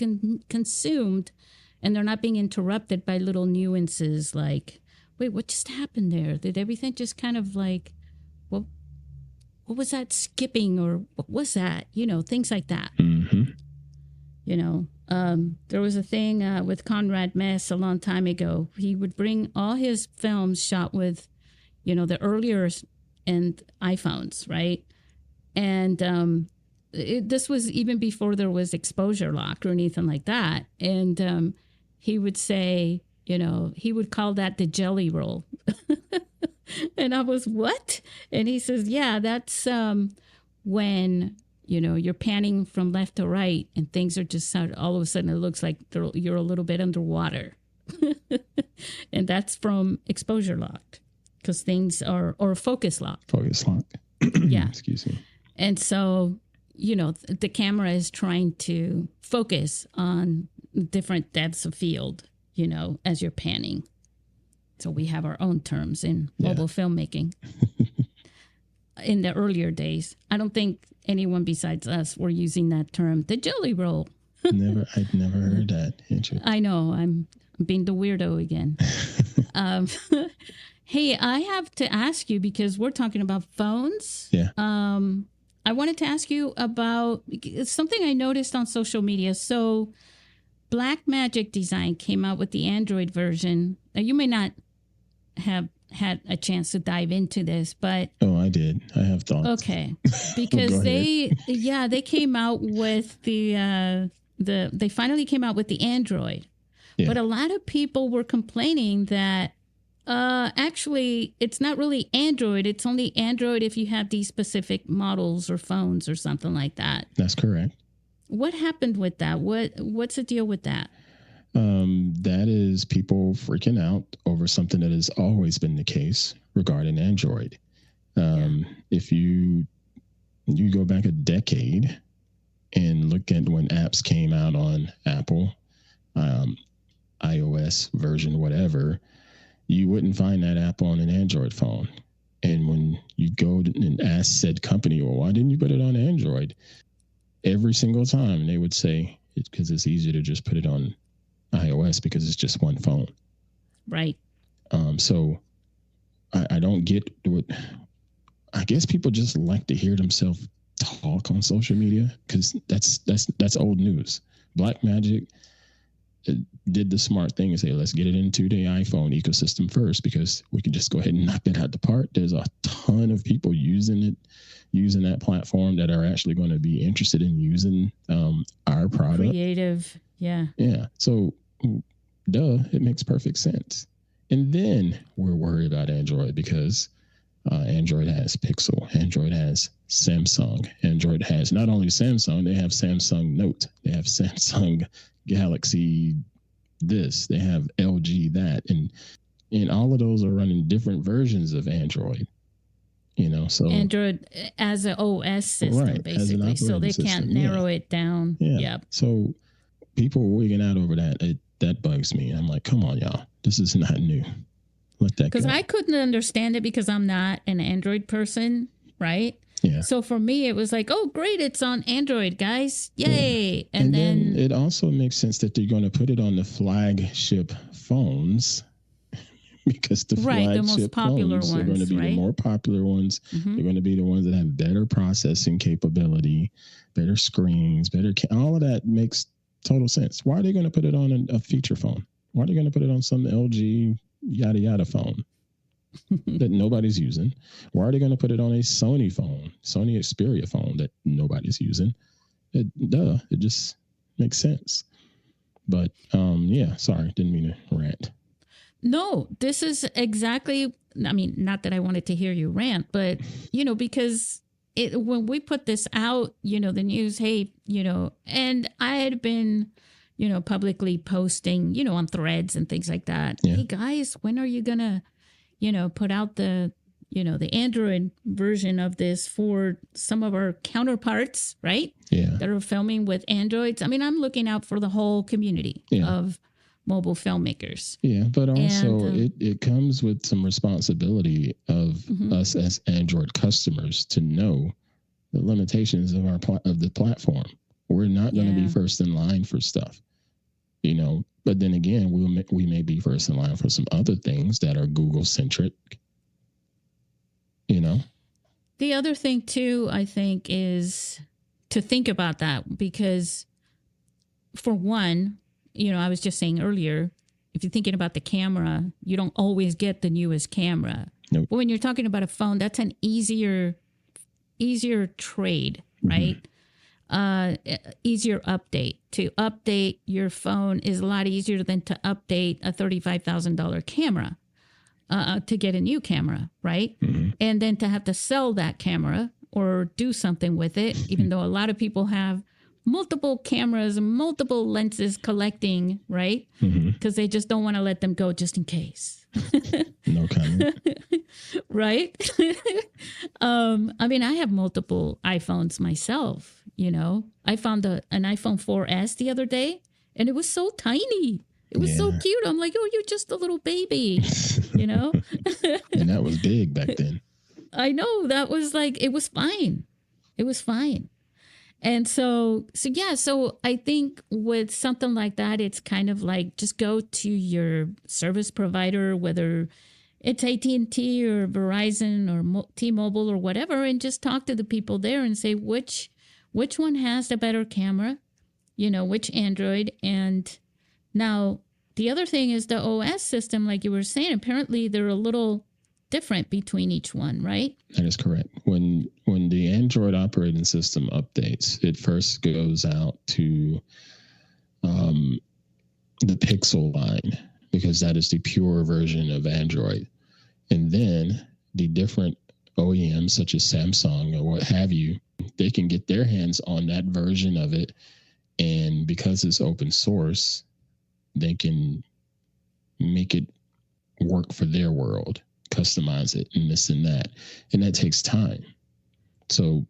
consumed and they're not being interrupted by little nuances like, wait, what just happened there? Did everything just kind of like, what was that skipping or what was that? Things like that. Mm-hmm. There was a thing with Conrad Mess a long time ago. He would bring all his films shot with, the earlier and iPhones, right? And this was even before there was exposure lock or anything like that. And he would say, he would call that the jelly roll. And I was, what? And he says, yeah, that's when, you're panning from left to right and things are just all of a sudden it looks like you're a little bit underwater. And that's from exposure lock. Because things are, or focus lock. Focus lock. Yeah. Excuse me. And so, the camera is trying to focus on different depths of field, as you're panning. So we have our own terms in mobile filmmaking. In the earlier days, I don't think anyone besides us were using that term, the jelly roll. I'd never heard that. I know. I'm being the weirdo again. Hey, I have to ask you because we're talking about phones. Yeah. I wanted to ask you about something I noticed on social media. So Blackmagic Design came out with the Android version. Now, you may not have had a chance to dive into this, but... Oh, I did. I have thoughts. Okay. Because they came out with they finally came out with the Android. Yeah. But a lot of people were complaining that actually, it's not really Android. It's only Android if you have these specific models or phones or something like that. That's correct. What happened with that? What's the deal with that? That is people freaking out over something that has always been the case regarding Android. If you go back a decade and look at when apps came out on Apple, iOS version, whatever, you wouldn't find that app on an Android phone. And when you go and ask said company, well, why didn't you put it on Android? Every single time they would say it's because it's easier to just put it on iOS because it's just one phone. Right. So I don't get what, I guess people just like to hear themselves talk on social media because that's old news. Blackmagic did the smart thing and say, let's get it into the iPhone ecosystem first because we can just go ahead and knock that out the park. There's a ton of people using that platform that are actually going to be interested in using our product. Creative, yeah. Yeah. So, it makes perfect sense. And then we're worried about Android because Android has Pixel. Android has Samsung. Android has not only Samsung, they have Samsung Note. They have Samsung Galaxy this. They have LG that. And all of those are running different versions of Android. So Android as an OS system, right, basically. So they can't narrow it down. Yeah. Yep. So people wigging out over that. That bugs me. I'm like, come on, y'all. This is not new. Let that go. Because I couldn't understand it because I'm not an Android person, right? Yeah. So for me, it was like, oh, great, it's on Android, guys. Yay. Yeah. And then it also makes sense that they're going to put it on the flagship phones because the the most flagship popular phones are going to be the more popular ones. Mm-hmm. They're going to be the ones that have better processing capability, better screens, all of that makes total sense. Why are they going to put it on a feature phone? Why are they going to put it on some LG yada yada phone that nobody's using? Why are they going to put it on a Sony phone, Sony Xperia phone that nobody's using? It just makes sense. But yeah, sorry, didn't mean to rant. No, this is exactly, I mean, not that I wanted to hear you rant, but, because when we put this out, the news, hey, and I had been, publicly posting, on threads and things like that. Yeah. Hey, guys, when are you going to, put out the Android version of this for some of our counterparts, right? Yeah. That are filming with Androids. I mean, I'm looking out for the whole community of mobile filmmakers. Yeah, but also it comes with some responsibility of us as Android customers to know the limitations of the platform. We're not going to be first in line for stuff, But then again, we may be first in line for some other things that are Google centric. The other thing too, I think, is to think about that because, for one, I was just saying earlier, if you're thinking about the camera, you don't always get the newest camera. Nope. But when you're talking about a phone, that's an easier trade, right? Easier update. To update your phone is a lot easier than to update a $35,000 camera to get a new camera, right? Mm-hmm. And then to have to sell that camera or do something with it, even though a lot of people have multiple cameras, multiple lenses collecting, right? Because they just don't want to let them go just in case. No comment. Right? I mean, I have multiple iPhones myself, I found an iPhone 4S the other day, and it was so tiny. It was so cute. I'm like, oh, you're just a little baby, And that was big back then. I know. That was like, it was fine. It was fine. And so I think with something like that, it's kind of like just go to your service provider, whether it's AT&T or Verizon or T-Mobile or whatever, and just talk to the people there and say which one has the better camera, which Android. And now the other thing is the OS system, like you were saying, apparently they're a little different between each one, right? That is correct. When the Android operating system updates, it first goes out to the Pixel line, because that is the pure version of Android. And then the different OEMs such as Samsung or what have you, they can get their hands on that version of it. And because it's open source, they can make it work for their world, customize it and this and that. And that takes time. So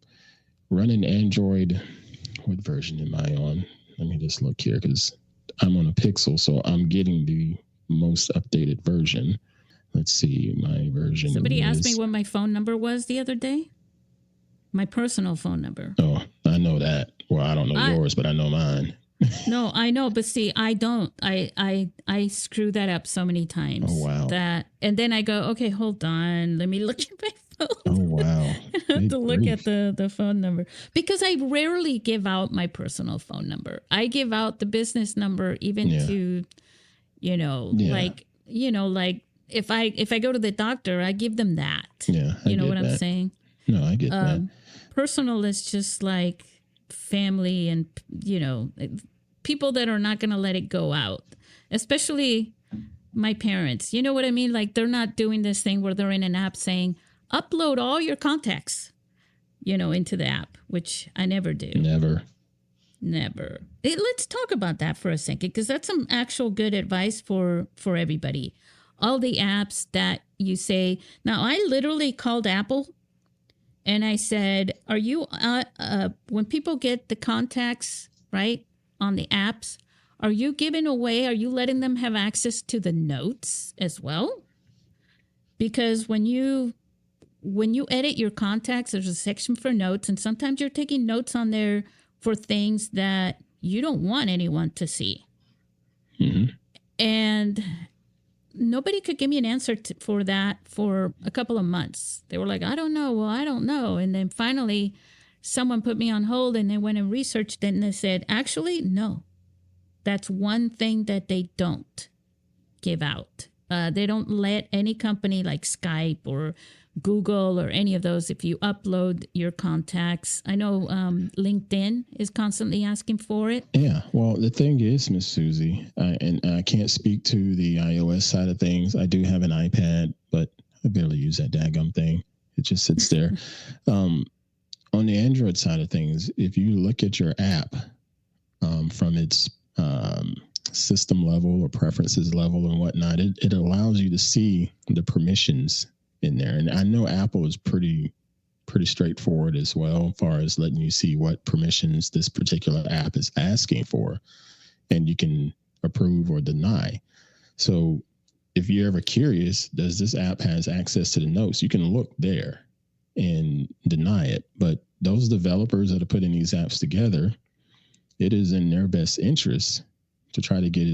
running Android, what version am I on? Let me just look here because I'm on a Pixel, so I'm getting the most updated version. Let's see, my version. Somebody asked me what my phone number was the other day. My personal phone number. Oh, I know that. Well, I don't know yours, but I know mine. No, I know, but see, I don't. I screw that up so many times. Oh, wow. And then I go, okay, hold on, let me look at my phone. Oh, wow. I have to look at the phone number because I rarely give out my personal phone number. I give out the business number even to, like if I go to the doctor, I give them that. Yeah, you know what I'm saying? No, I get that. Personal is just like family and people that are not going to let it go out, especially my parents. You know what I mean? Like they're not doing this thing where they're in an app saying upload all your contacts into the app, which I never do. Never. Let's talk about that for a second, because that's some actual good advice for everybody. All the apps that you say. Now, I literally called Apple and I said, are you, when people get the contacts, right, on the apps, are you letting them have access to the notes as well? Because when you edit your contacts, there's a section for notes, and sometimes you're taking notes on there for things that you don't want anyone to see. Mm-hmm. And nobody could give me an answer for that for a couple of months. They were like, I don't know. Well, I don't know. And then finally, someone put me on hold and they went and researched it and they said, actually, no. That's one thing that they don't give out. They don't let any company like Skype or Google or any of those, if you upload your contacts. I know LinkedIn is constantly asking for it. Yeah. Well, the thing is, Miss Susie, and I can't speak to the iOS side of things. I do have an iPad, but I barely use that daggum thing. It just sits there. On the Android side of things, if you look at your app from its system level or preferences level and whatnot, it allows you to see the permissions in there. And I know Apple is pretty straightforward as well, as far as letting you see what permissions this particular app is asking for, and you can approve or deny. So if you're ever curious, does this app has access to the notes, you can look there and deny it. But those developers that are putting these apps together, it is in their best interest to try to get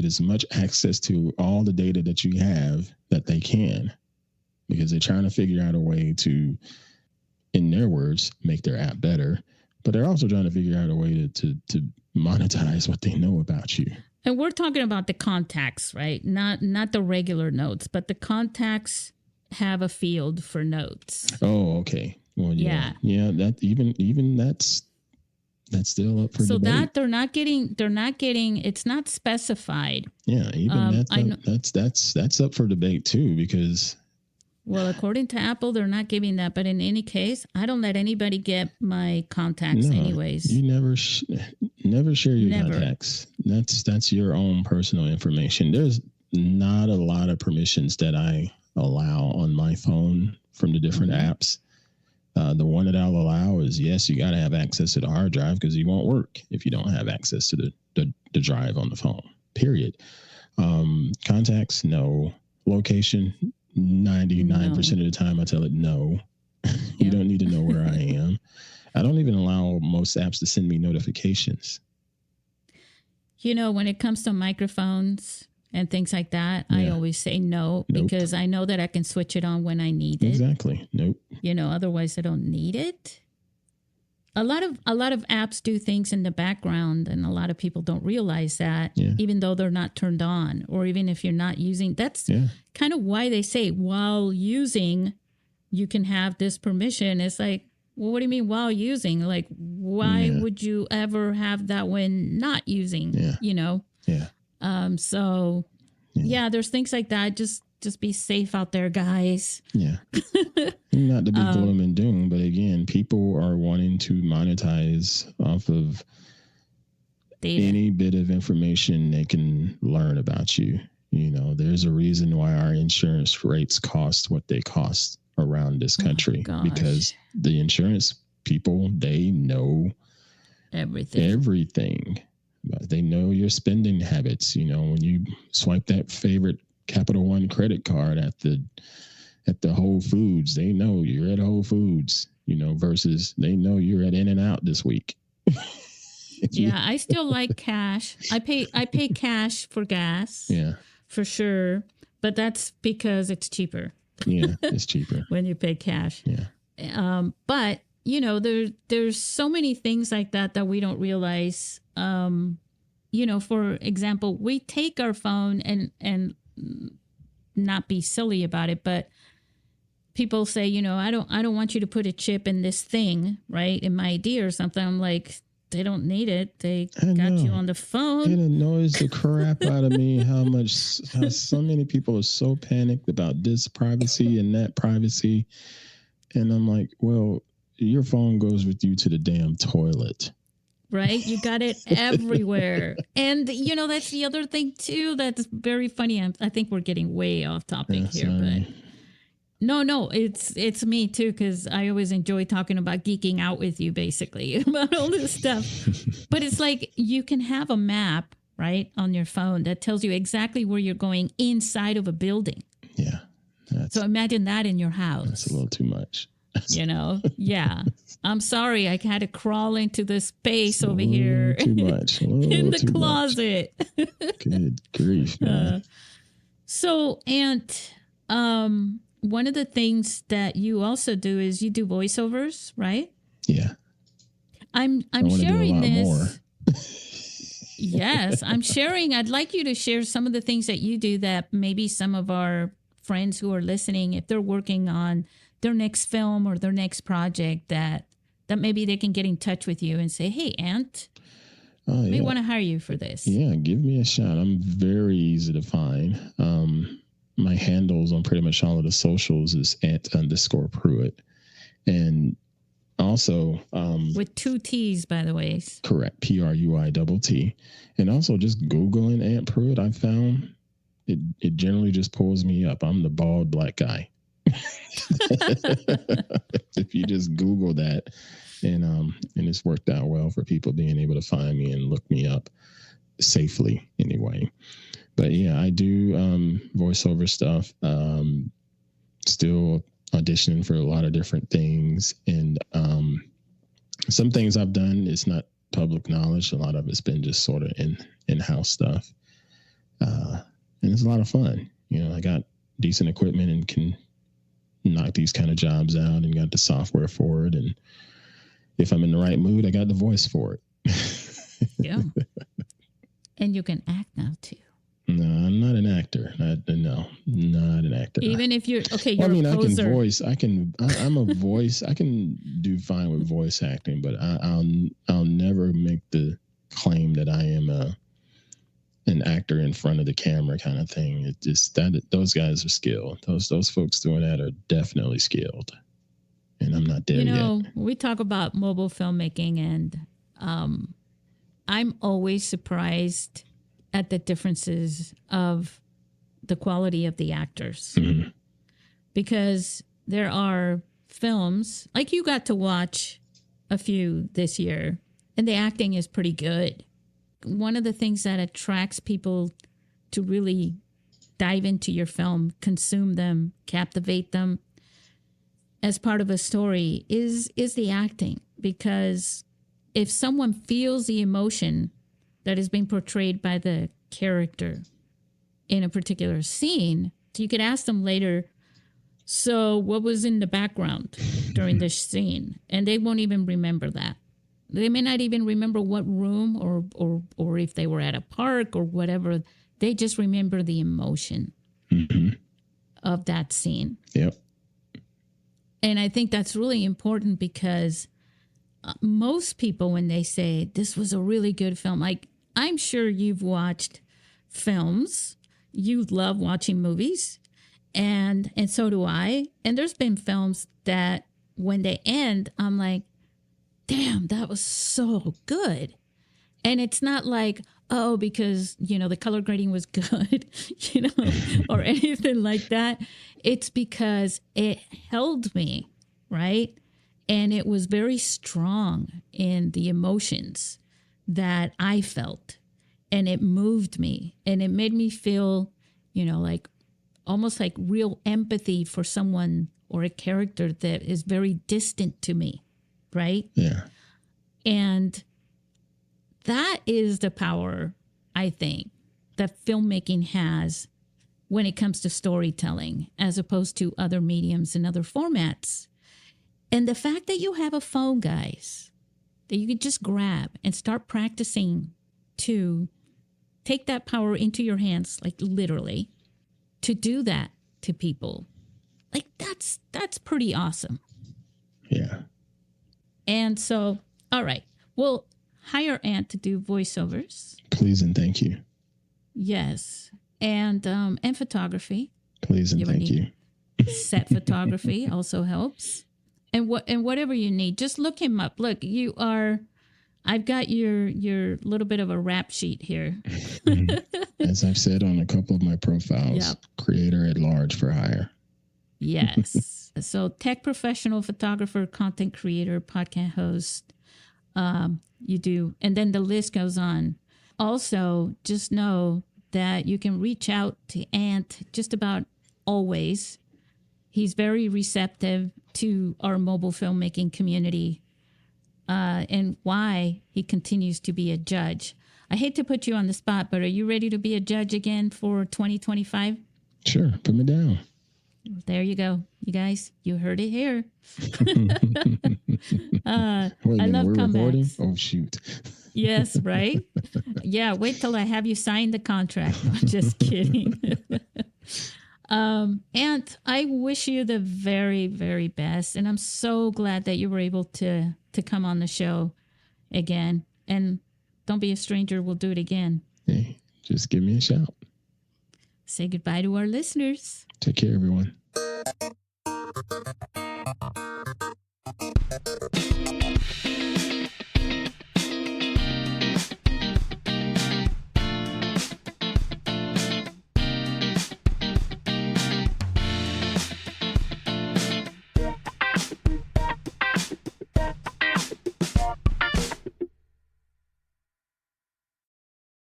as much access to all the data that you have that they can, because they're trying to figure out a way to, in their words, make their app better. But they're also trying to figure out a way to monetize what they know about you. And we're talking about the contacts, right? Not the regular notes, but the contacts have a field for notes. Oh, okay. Well, yeah. That even that's still up for debate. So that they're not getting. It's not specified. Yeah, even that's up for debate too, because. Well, according to Apple, they're not giving that. But in any case, I don't let anybody get my contacts anyways. You never share your contacts. That's your own personal information. There's not a lot of permissions that I allow on my phone from the different apps. The one that I'll allow is, yes, you got to have access to the hard drive, because you won't work if you don't have access to the drive on the phone, period. Contacts, no. Location, 99% of the time I tell it no. You don't need to know where I am. I don't even allow most apps to send me notifications. When it comes to microphones and things like that, I always say no, because I know that I can switch it on when I need it. Exactly. Nope. Otherwise I don't need it. A lot of apps do things in the background, and a lot of people don't realize that, even though they're not turned on, or even if you're not using. That's kind of why they say while using, you can have this permission. It's like, well, what do you mean while using? Like, why would you ever have that when not using? So there's things like that. Just be safe out there, guys. Yeah. Not to be gloom and doom, but again, people are wanting to monetize off of data. Any bit of information they can learn about you. There's a reason why our insurance rates cost what they cost around this country, because the insurance people, they know everything. They know your spending habits. When you swipe that favorite Capital One credit card at the Whole Foods, they know you're at Whole Foods, versus they know you're at In-N-Out this week. I still like cash. I pay cash for gas. Yeah. For sure. But that's because it's cheaper. Yeah, it's cheaper. When you pay cash. Yeah. But, there's so many things like that we don't realize. For example, we take our phone and not be silly about it, but people say, I don't want you to put a chip in this thing, right? In my ID or something. I'm like, they don't need it. They got you on the phone. It annoys the crap out of me how so many people are so panicked about this privacy and that privacy. And I'm like, well, your phone goes with you to the damn toilet. Right? You got it everywhere. And, that's the other thing, too, that's very funny. I think we're getting way off topic here. But no, it's me, too, because I always enjoy talking about geeking out with you, basically, about all this stuff. But it's like you can have a map, right, on your phone that tells you exactly where you're going inside of a building. Yeah. So imagine that in your house. That's a little too much. Yeah. I'm sorry. I had to crawl into the space over here. Too much. In the closet. Good grief, man. So, Ant, one of the things that you also do is you do voiceovers, right? Yeah. I'm sharing this. Yes, I'm sharing. I'd like you to share some of the things that you do that maybe some of our friends who are listening, if they're working on their next film or their next project, that maybe they can get in touch with you and say, hey, Ant, we want to hire you for this. Yeah, give me a shot. I'm very easy to find. My handles on pretty much all of the socials is @_Pruitt. And also with 2 T's, by the way. Correct. PRUITT. And also just Googling Ant Pruitt, I found it generally just pulls me up. I'm the bald black guy. If you just Google that, and it's worked out well for people being able to find me and look me up safely anyway. But yeah, I do voiceover stuff. Still auditioning for a lot of different things, and some things I've done is not public knowledge. A lot of it's been just sort of in-house stuff, and it's a lot of fun. You know, I got decent equipment and can knock these kind of jobs out, and got the software for it. And if I'm in the right mood, I got the voice for it. Yeah, and you can act now too. No, I'm not an actor. Not an actor. Even if you're okay, you're I a poser. can voice. I'm a voice. I can do fine with voice acting, but I'll never make the claim that I am an actor in front of the camera kind of thing. It just that those guys are skilled. Those folks doing that are definitely skilled, and I'm not there yet. We talk about mobile filmmaking, and I'm always surprised at the differences of the quality of the actors. Mm-hmm. Because there are films, like you got to watch a few this year, and the acting is pretty good. One of the things that attracts people to really dive into your film, consume them, captivate them as part of a story is the acting. Because if someone feels the emotion that is being portrayed by the character in a particular scene, so you could ask them later, so what was in the background during this scene? And they won't even remember that. They may not even remember what room or if they were at a park or whatever. They just remember the emotion of that scene. Yep. And I think that's really important because most people, when they say this was a really good film, like I'm sure you've watched films. You love watching movies, and so do I. And there's been films that when they end, I'm like, damn, that was so good. And it's not like, oh, because, the color grading was good, or anything like that. It's because it held me, right? And it was very strong in the emotions that I felt, and it moved me, and it made me feel, like almost like real empathy for someone or a character that is very distant to me, right? Yeah. And that is the power, I think, that filmmaking has when it comes to storytelling, as opposed to other mediums and other formats. And the fact that you have a phone, guys, that you could just grab and start practicing to take that power into your hands, like literally, to do that to people, like that's pretty awesome. Yeah. And so, all right, we'll hire Ant to do voiceovers. Please and thank you. Yes, and photography. Please and thank you. Set photography also helps. And whatever you need, just look him up. Look, I've got your little bit of a rap sheet here. As I've said on a couple of my profiles, creator at large for hire. Yes. So tech professional, photographer, content creator, podcast host, you do. And then the list goes on. Also, just know that you can reach out to Ant just about always. He's very receptive to our mobile filmmaking community, and why he continues to be a judge. I hate to put you on the spot, but are you ready to be a judge again for 2025? Sure. Put me down. There you go. You guys, you heard it here. Wait a minute, we're recording? Oh, shoot. Yes, right? Yeah, wait till I have you sign the contract. No, just kidding. And I wish you the very, very best. And I'm so glad that you were able to come on the show again. And don't be a stranger. We'll do it again. Hey, just give me a shout. Say goodbye to our listeners. Take care, everyone.